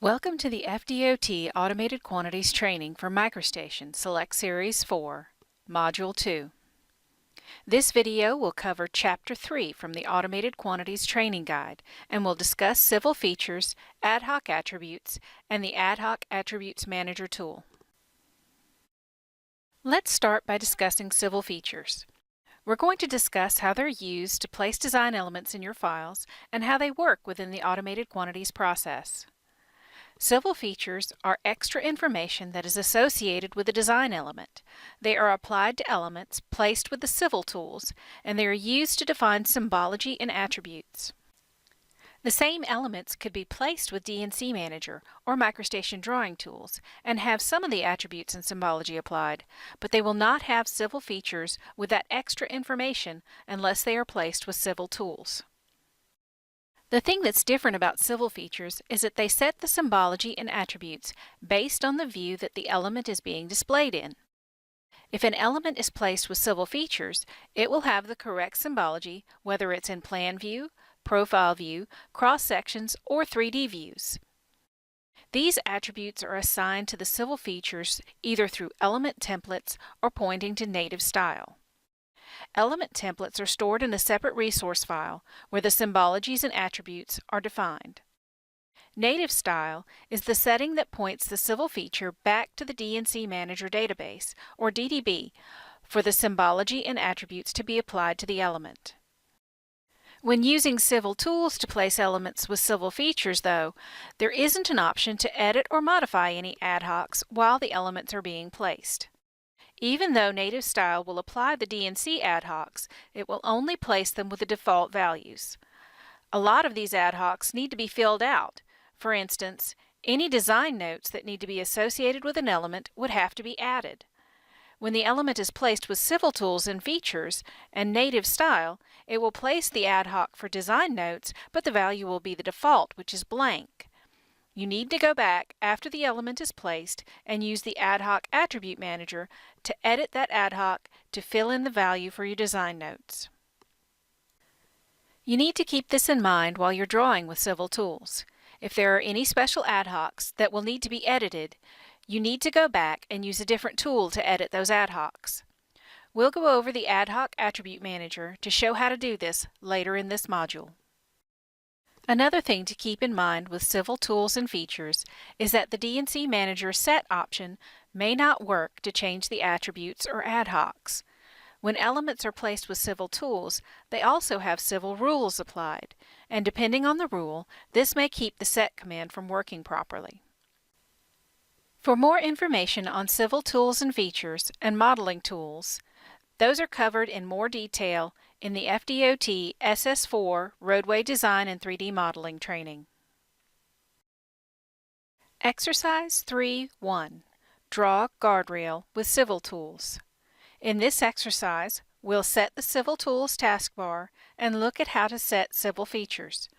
Welcome to the FDOT Automated Quantities Training for MicroStation Select Series 4, Module 2. This video will cover Chapter 3 from the Automated Quantities Training Guide and will discuss civil features, AdHoc Attributes, and the AdHoc Attributes Manager tool. Let's start by discussing civil features. We're going to discuss how they're used to place design elements in your files and how they work within the automated quantities process. Civil features are extra information that is associated with a design element. They are applied to elements placed with the civil tools, and they are used to define symbology and attributes. The same elements could be placed with D&C Manager or MicroStation drawing tools and have some of the attributes and symbology applied, but they will not have civil features with that extra information unless they are placed with civil tools. The thing that's different about civil features is that they set the symbology and attributes based on the view that the element is being displayed in. If an element is placed with civil features, it will have the correct symbology whether it's in plan view, profile view, cross sections, or 3D views. These attributes are assigned to the civil features either through element templates or pointing to native style. Element templates are stored in a separate resource file where the symbologies and attributes are defined. Native style is the setting that points the civil feature back to the D&C Manager database, or DDB, for the symbology and attributes to be applied to the element. When using civil tools to place elements with civil features, though, there isn't an option to edit or modify any AdHocs while the elements are being placed. Even though native style will apply the D&C AdHocs, it will only place them with the default values. A lot of these AdHocs need to be filled out. For instance, any design notes that need to be associated with an element would have to be added. When the element is placed with civil tools and features and native style, it will place the AdHoc for design notes, but the value will be the default, which is blank. You need to go back after the element is placed and use the AdHoc Attribute Manager to edit that AdHoc to fill in the value for your design notes. You need to keep this in mind while you're drawing with civil tools. If there are any special AdHocs that will need to be edited, you need to go back and use a different tool to edit those AdHocs. We'll go over the AdHoc Attribute Manager to show how to do this later in this module. Another thing to keep in mind with civil tools and features is that the D&C Manager Set option may not work to change the attributes or AdHocs. When elements are placed with civil tools, they also have civil rules applied, and depending on the rule, this may keep the Set command from working properly. For more information on civil tools and features and modeling tools, those are covered in more detail in the FDOT SS4 Roadway Design and 3D Modeling Training. Exercise 3.1. Draw Guardrail with Civil Tools. In this exercise, we'll set the Civil Tools taskbar and look at how to set civil features.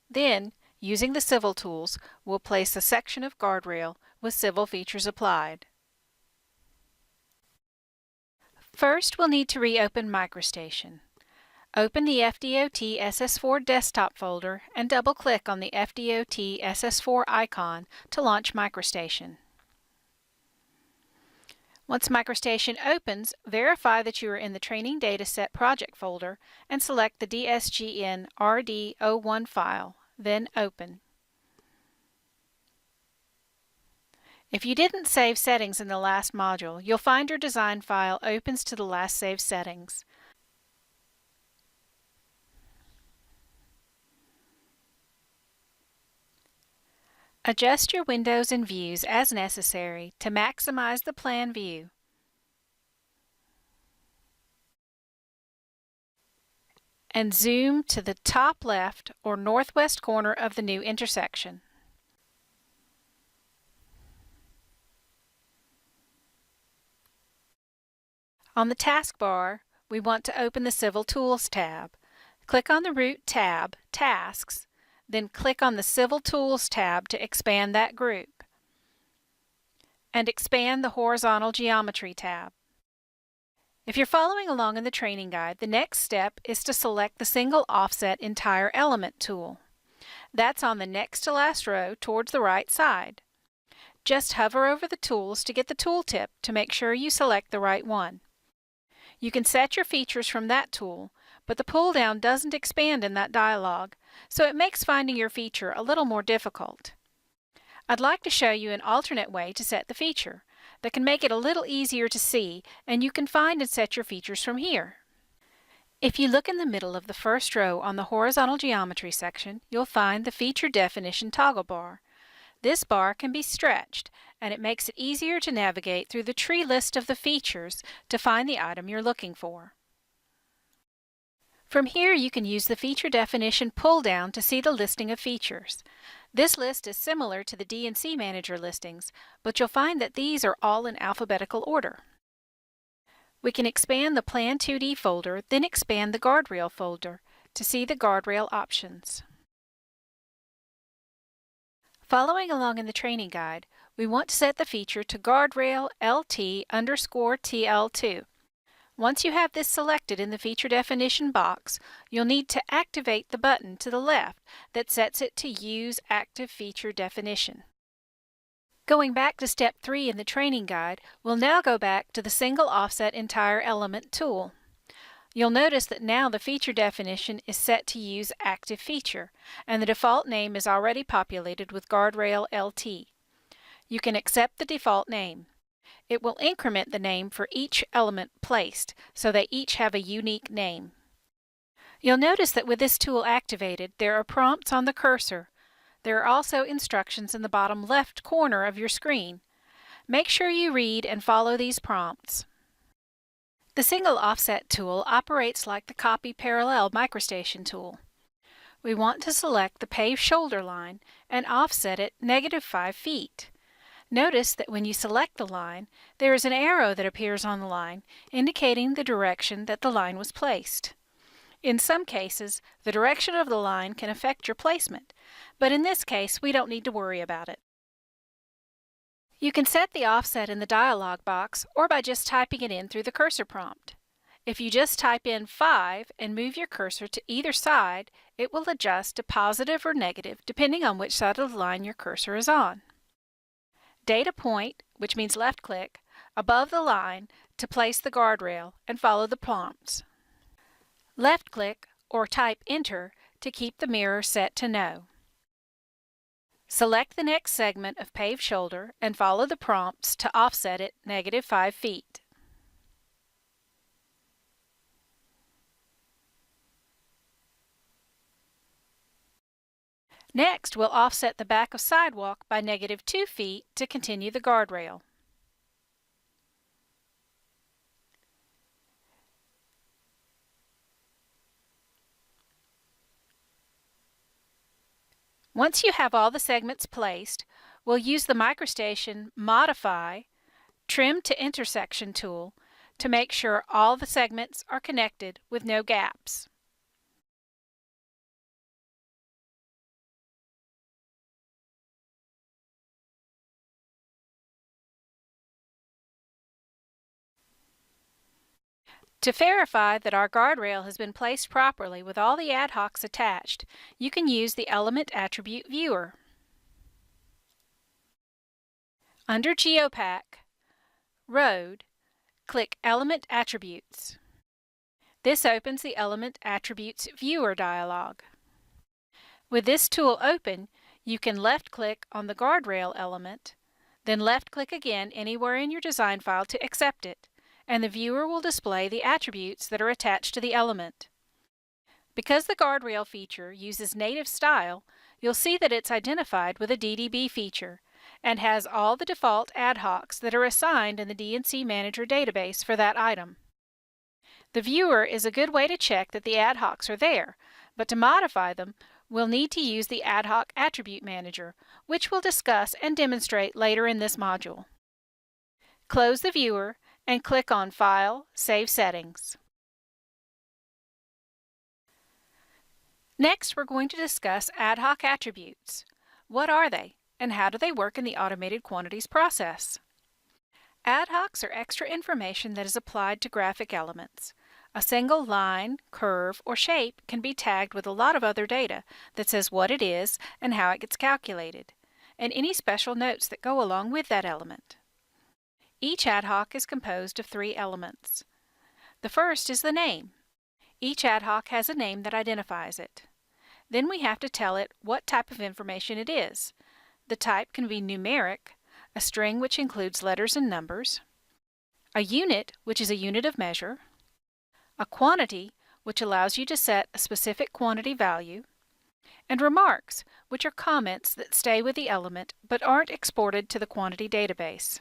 Then, using the Civil Tools, we'll place a section of Guardrail with civil features applied. First, we'll need to reopen MicroStation. Open the FDOT SS4 desktop folder and double-click on the FDOT SS4 icon to launch MicroStation. Once MicroStation opens, verify that you are in the Training Dataset Project folder and select the DSGN RD01 file, then Open. If you didn't save settings in the last module, you'll find your design file opens to the last saved settings. Adjust your windows and views as necessary to maximize the plan view. And zoom to the top left or northwest corner of the new intersection. On the taskbar, we want to open the Civil Tools tab. Click on the Root tab, Tasks, then click on the Civil Tools tab to expand that group. And expand the Horizontal Geometry tab. If you're following along in the training guide, the next step is to select the Single Offset Entire Element tool. That's on the next to last row towards the right side. Just hover over the tools to get the tooltip to make sure you select the right one. You can set your features from that tool, but the pull-down doesn't expand in that dialog, so it makes finding your feature a little more difficult. I'd like to show you an alternate way to set the feature that can make it a little easier to see, and you can find and set your features from here. If you look in the middle of the first row on the horizontal geometry section, you'll find the Feature Definition toggle bar. This bar can be stretched, and it makes it easier to navigate through the tree list of the features to find the item you're looking for. From here, you can use the Feature Definition pull-down to see the listing of features. This list is similar to the D&C Manager listings, but you'll find that these are all in alphabetical order. We can expand the Plan 2D folder, then expand the Guardrail folder to see the Guardrail options. Following along in the training guide, we want to set the feature to Guardrail LT_TL2. Once you have this selected in the Feature Definition box, you'll need to activate the button to the left that sets it to Use Active Feature Definition. Going back to Step 3 in the training guide, we'll now go back to the Single Offset Entire Element tool. You'll notice that now the feature definition is set to use Active Feature, and the default name is already populated with Guardrail LT. You can accept the default name. It will increment the name for each element placed, so they each have a unique name. You'll notice that with this tool activated, there are prompts on the cursor. There are also instructions in the bottom left corner of your screen. Make sure you read and follow these prompts. The Single Offset tool operates like the Copy Parallel microstation tool. We want to select the paved shoulder line and offset it -5 feet. Notice that when you select the line, there is an arrow that appears on the line indicating the direction that the line was placed. In some cases, the direction of the line can affect your placement, but in this case, we don't need to worry about it. You can set the offset in the dialog box or by just typing it in through the cursor prompt. If you just type in 5 and move your cursor to either side, it will adjust to positive or negative depending on which side of the line your cursor is on. Data point, which means left click, above the line to place the guardrail and follow the prompts. Left click or type Enter to keep the mirror set to No. Select the next segment of paved shoulder and follow the prompts to offset it -5 feet. Next, we'll offset the back of sidewalk by -2 feet to continue the guardrail. Once you have all the segments placed, we'll use the microstation Modify Trim to Intersection tool to make sure all the segments are connected with no gaps. To verify that our guardrail has been placed properly with all the AdHocs attached, you can use the Element Attribute Viewer. Under Geopack, Road, click Element Attributes. This opens the Element Attributes Viewer dialog. With this tool open, you can left-click on the guardrail element, then left-click again anywhere in your design file to accept it, and the viewer will display the attributes that are attached to the element. Because the guardrail feature uses native style, you'll see that it's identified with a DDB feature and has all the default AdHocs that are assigned in the D&C Manager database for that item. The viewer is a good way to check that the AdHocs are there, but to modify them, we'll need to use the AdHoc Attribute Manager, which we'll discuss and demonstrate later in this module. Close the viewer and click on File, Save Settings. Next, we're going to discuss AdHoc Attributes. What are they, and how do they work in the automated quantities process? AdHocs are extra information that is applied to graphic elements. A single line, curve, or shape can be tagged with a lot of other data that says what it is and how it gets calculated, and any special notes that go along with that element. Each AdHoc is composed of 3 elements. The first is the name. Each AdHoc has a name that identifies it. Then we have to tell it what type of information it is. The type can be numeric, a string which includes letters and numbers, a unit, which is a unit of measure, a quantity, which allows you to set a specific quantity value, and remarks, which are comments that stay with the element but aren't exported to the quantity database.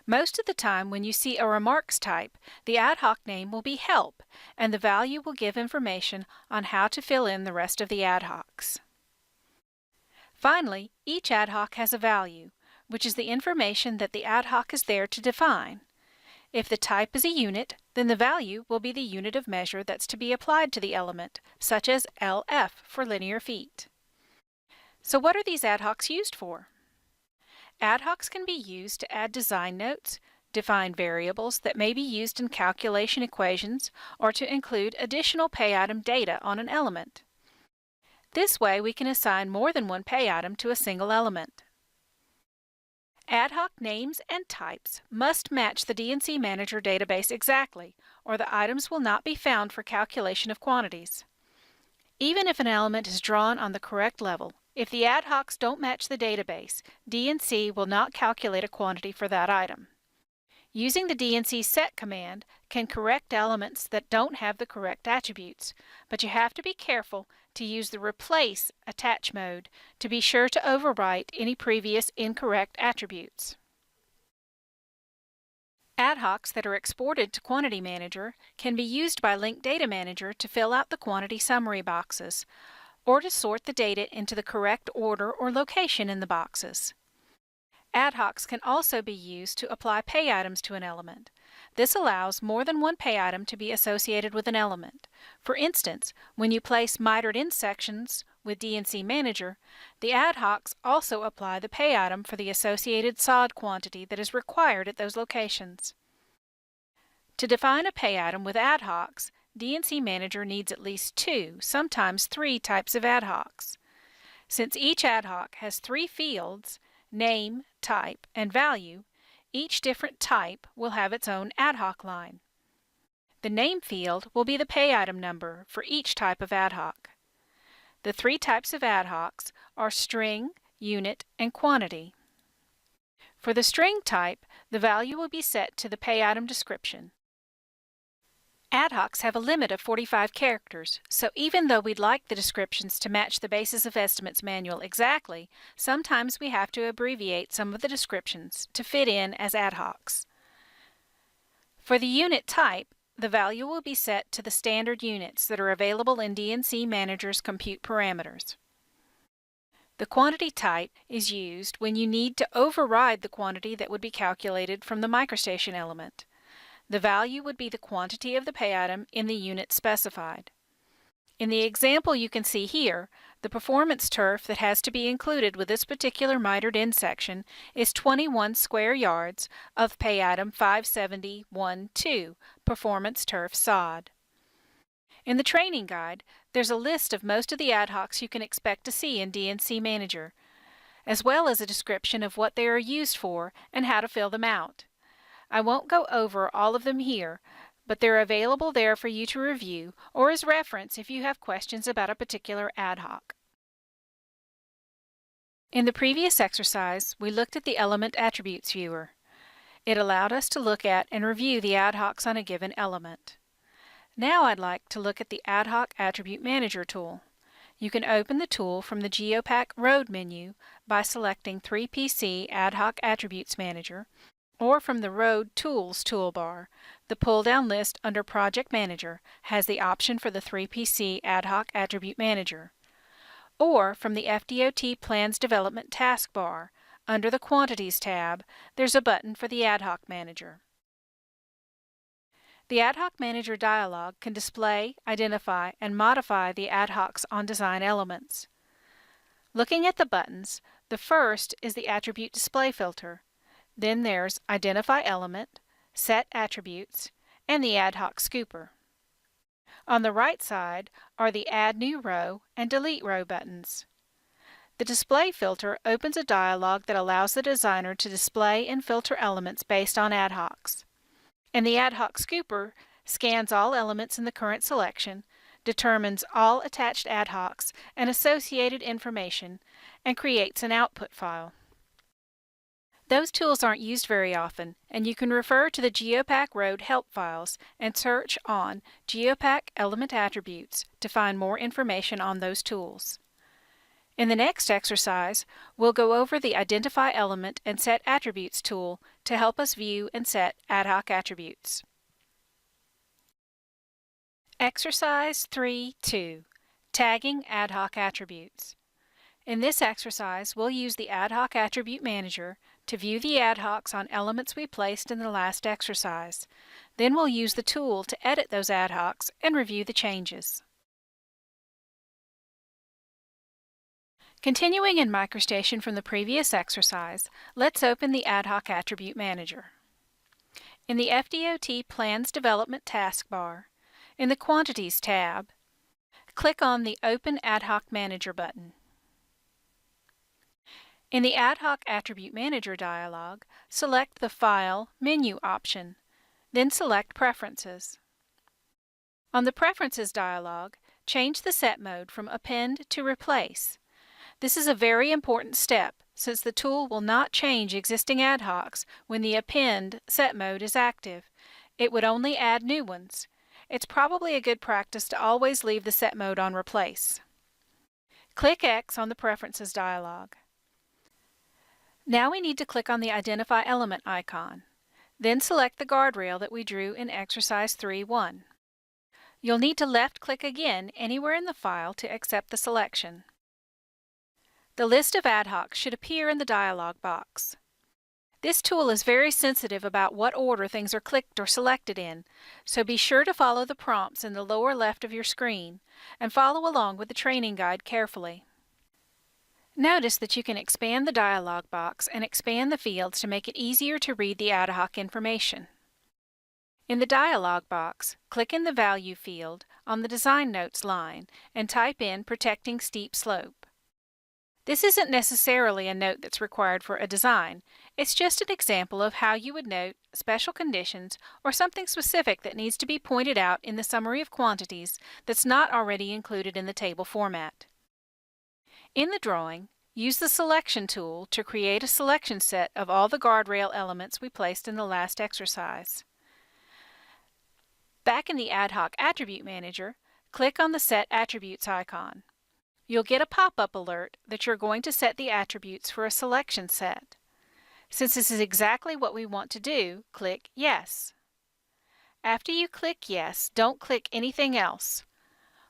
Most of the time when you see a remarks type, the AdHoc name will be help, and the value will give information on how to fill in the rest of the AdHocs. Finally, each AdHoc has a value, which is the information that the AdHoc is there to define. If the type is a unit, then the value will be the unit of measure that's to be applied to the element, such as LF for linear feet. So what are these AdHocs used for? AdHocs can be used to add design notes, define variables that may be used in calculation equations, or to include additional pay item data on an element. This way we can assign more than one pay item to a single element. AdHoc names and types must match the D&C Manager database exactly, or the items will not be found for calculation of quantities. Even if an element is drawn on the correct level, if the AdHocs don't match the database, D&C will not calculate a quantity for that item. Using the D&C set command can correct elements that don't have the correct attributes, but you have to be careful to use the replace attach mode to be sure to overwrite any previous incorrect attributes. AdHocs that are exported to Quantity Manager can be used by Link Data Manager to fill out the quantity summary boxes, or to sort the data into the correct order or location in the boxes. AdHocs can also be used to apply pay items to an element. This allows more than one pay item to be associated with an element. For instance, when you place mitered in sections with D&C Manager, the AdHocs also apply the pay item for the associated sod quantity that is required at those locations. To define a pay item with AdHocs, D&C Manager needs at least 2, sometimes 3 types of AdHocs. Since each AdHoc has 3 fields, name, type, and value, each different type will have its own AdHoc line. The name field will be the pay item number for each type of AdHoc. The 3 types of AdHocs are string, unit, and quantity. For the string type, the value will be set to the pay item description. AdHocs have a limit of 45 characters, so even though we'd like the descriptions to match the Basis of Estimates manual exactly, sometimes we have to abbreviate some of the descriptions to fit in as AdHocs. For the unit type, the value will be set to the standard units that are available in D&C Manager's compute parameters. The quantity type is used when you need to override the quantity that would be calculated from the MicroStation element. The value would be the quantity of the pay item in the unit specified. In the example you can see here, the performance turf that has to be included with this particular mitered in section is 21 square yards of pay item 570.12, performance turf sod. In the training guide, there's a list of most of the AdHocs you can expect to see in D&C Manager, as well as a description of what they are used for and how to fill them out. I won't go over all of them here, but they're available there for you to review or as reference if you have questions about a particular AdHoc. In the previous exercise, we looked at the Element Attributes viewer. It allowed us to look at and review the AdHocs on a given element. Now I'd like to look at the AdHoc Attribute Manager tool. You can open the tool from the Geopack Road menu by selecting 3PC AdHoc Attributes Manager, or from the Road Tools toolbar. The pull-down list under Project Manager has the option for the 3PC AdHoc Attribute Manager. Or from the FDOT Plans Development taskbar, under the Quantities tab, there's a button for the AdHoc Manager. The AdHoc Manager dialog can display, identify, and modify the AdHocs on design elements. Looking at the buttons, the first is the Attribute Display Filter. Then there's Identify Element, Set Attributes, and the AdHoc Scooper. On the right side are the Add New Row and Delete Row buttons. The Display filter opens a dialog that allows the designer to display and filter elements based on AdHocs. And the AdHoc Scooper scans all elements in the current selection, determines all attached AdHocs and associated information, and creates an output file. Those tools aren't used very often, and you can refer to the Geopack Road help files and search on Geopack Element Attributes to find more information on those tools. In the next exercise, we'll go over the Identify Element and Set Attributes tool to help us view and set AdHoc attributes. Exercise 3.2, Tagging AdHoc Attributes. In this exercise, we'll use the AdHoc Attribute Manager to view the AdHocs on elements we placed in the last exercise. Then we'll use the tool to edit those AdHocs and review the changes. Continuing in MicroStation from the previous exercise, let's open the AdHoc Attribute Manager. In the FDOT Plans Development taskbar, in the Quantities tab, click on the Open AdHoc Manager button. In the AdHoc Attribute Manager dialog, select the File Menu option, then select Preferences. On the Preferences dialog, change the set mode from Append to Replace. This is a very important step since the tool will not change existing AdHocs when the Append set mode is active. It would only add new ones. It's probably a good practice to always leave the set mode on Replace. Click X on the Preferences dialog. Now we need to click on the Identify Element icon. Then select the guardrail that we drew in Exercise 3.1. You'll need to left-click again anywhere in the file to accept the selection. The list of AdHocs should appear in the dialog box. This tool is very sensitive about what order things are clicked or selected in, so be sure to follow the prompts in the lower left of your screen and follow along with the training guide carefully. Notice that you can expand the dialog box and expand the fields to make it easier to read the AdHoc information. In the dialog box, click in the Value field on the Design Notes line and type in Protecting Steep Slope. This isn't necessarily a note that's required for a design. It's just an example of how you would note special conditions or something specific that needs to be pointed out in the summary of quantities that's not already included in the table format. In the drawing, use the Selection tool to create a selection set of all the guardrail elements we placed in the last exercise. Back in the AdHoc Attribute Manager, click on the Set Attributes icon. You'll get a pop-up alert that you're going to set the attributes for a selection set. Since this is exactly what we want to do, click Yes. After you click Yes, don't click anything else.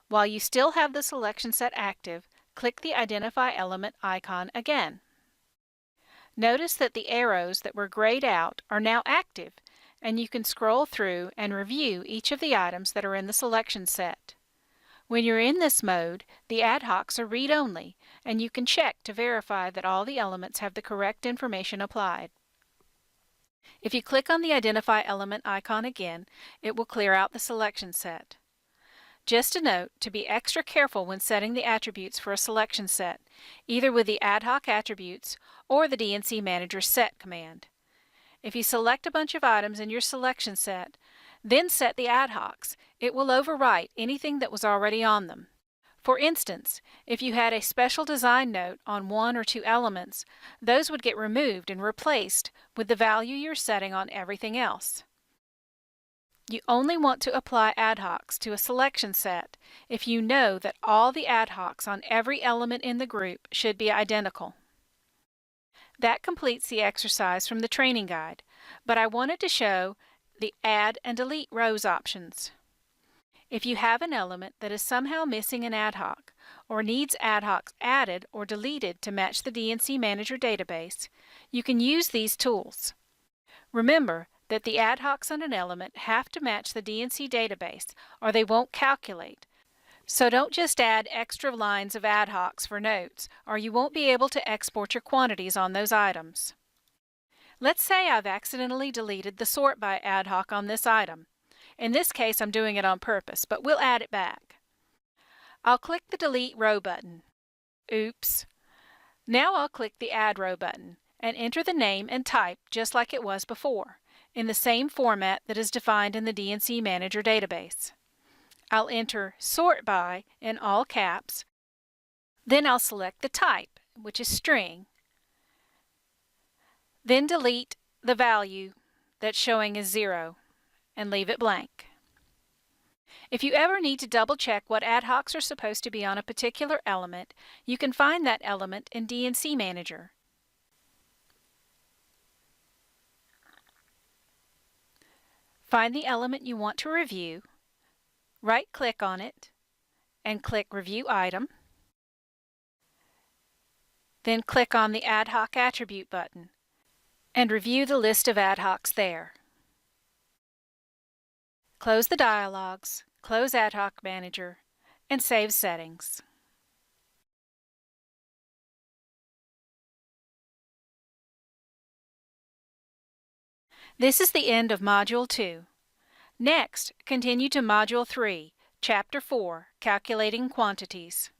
While you still have the selection set active, click the Identify Element icon again. Notice that the arrows that were grayed out are now active, and you can scroll through and review each of the items that are in the selection set. When you're in this mode, the AdHocs are read-only, and you can check to verify that all the elements have the correct information applied. If you click on the Identify Element icon again, it will clear out the selection set. Just a note to be extra careful when setting the attributes for a selection set, either with the AdHoc Attributes or the DNC Manager Set command. If you select a bunch of items in your selection set, then set the AdHocs, it will overwrite anything that was already on them. For instance, if you had a special design note on one or two elements, those would get removed and replaced with the value you're setting on everything else. You only want to apply AdHocs to a selection set if you know that all the AdHocs on every element in the group should be identical. That completes the exercise from the training guide, but I wanted to show the Add and Delete Rows options. If you have an element that is somehow missing an AdHoc or needs AdHocs added or deleted to match the DNC Manager database, you can use these tools. Remember that the AdHocs on an element have to match the DNC database or they won't calculate. So don't just add extra lines of AdHocs for notes or you won't be able to export your quantities on those items. Let's say I've accidentally deleted the Sort By AdHoc on this item. In this case, I'm doing it on purpose, but we'll add it back. I'll click the Delete Row button. Oops. Now I'll click the Add Row button and enter the name and type just like it was before, in the same format that is defined in the D&C Manager database. I'll enter Sort By in all caps. Then I'll select the type, which is string. Then delete the value that's showing as 0 and leave it blank. If you ever need to double check what ad hocs are supposed to be on a particular element, you can find that element in D&C Manager. Find the element you want to review, right-click on it, and click Review Item. Then click on the AdHoc Attribute button and review the list of ad hocs there. Close the dialogues, close AdHoc Manager, and save settings. This is the end of Module 2. Next, continue to Module 3, Chapter 4, Calculating Quantities.